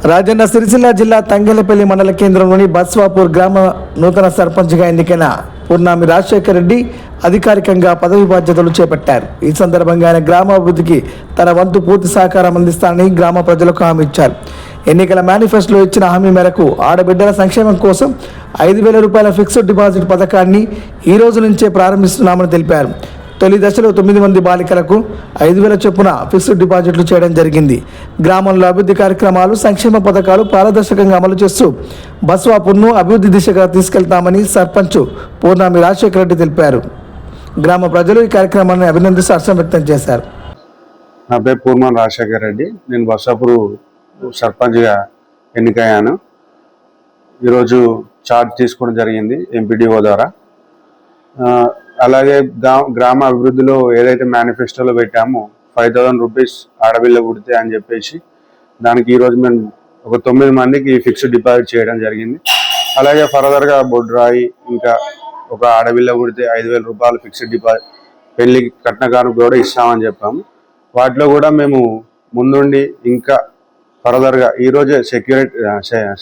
రాజన్న సిరిసిల్ల జిల్లా తంగెలపల్లి మండల కేంద్రంలోని బస్వాపూర్ గ్రామ నూతన సర్పంచ్గా ఎన్నికైన పూర్ణామి రాజశేఖర్ రెడ్డి అధికారికంగా పదవి బాధ్యతలు చేపట్టారు. ఈ సందర్భంగా ఆయన గ్రామాభివృద్ధికి తన వంతు పూర్తి సహకారం అందిస్తానని గ్రామ ప్రజలకు హామీ ఇచ్చారు. ఎన్నికల మేనిఫెస్టోలో ఇచ్చిన హామీ మేరకు ఆడబిడ్డల సంక్షేమం కోసం 5,000 రూపాయల ఫిక్స్డ్ డిపాజిట్ పథకాన్ని ఈ రోజు నుంచే ప్రారంభిస్తున్నామని తెలిపారు. తొలి దశలో 9 మంది బాలికలకు 5,000 చొప్పున ఫిక్స్డ్ డిపాజిట్లు చేయడం జరిగింది. గ్రామంలో అభివృద్ధి కార్యక్రమాలు, సంక్షేమ పథకాలు పారదర్శకంగా అమలు చేస్తూ బస్వాపూర్ను అభివృద్ధి దిశగా తీసుకెళ్తామని సర్పంచ్ పూర్ణామి రాజశేఖర రెడ్డి తెలిపారు. గ్రామ ప్రజలు ఈ కార్యక్రమాన్ని అభినందిస్తూ హర్షం వ్యక్తం చేశారు. నా పేరు పూర్ణామి రాజశేఖర రెడ్డి. నేను బస్వాపూర్ సర్పంచ్గా ఎన్నికయ్యాను. ఈరోజు చార్జ్ తీసుకోవడం జరిగింది ఎంపీడీఓ ద్వారా. అలాగే గ్రామ అభివృద్ధిలో ఏదైతే మేనిఫెస్టోలో పెట్టామో 5,000 రూపీస్ ఆడపిల్ల పుడితే అని చెప్పేసి దానికి ఈరోజు మేము ఒక 9 మందికి ఫిక్స్డ్ డిపాజిట్ చేయడం జరిగింది. అలాగే ఫర్దర్గా బొడ్రాయి ఇంకా ఒక ఆడపిల్ల పుడితే 5,000 రూపాయలు ఫిక్స్డ్ డిపాజిట్ పెళ్లికి కట్నకారు కూడా ఇస్తామని చెప్పాము. వాటిలో కూడా మేము ముందుండి ఇంకా ఫర్దర్గా ఈరోజే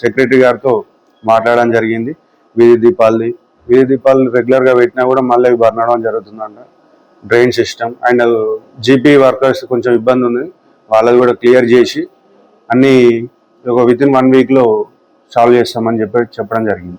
సెక్రటరీ గారితో మాట్లాడడం జరిగింది. వీధి దీపాలు రెగ్యులర్గా పెట్టినా కూడా మళ్ళీ బర్నడం జరుగుతుందంట. Drain system and GP workers కొంచెం ఇబ్బంది ఉంది, వాళ్ళది కూడా క్లియర్ చేసి అన్నీ ఒక వితిన్ 1 వీక్లో సాల్వ్ చేస్తామని చెప్పడం జరిగింది.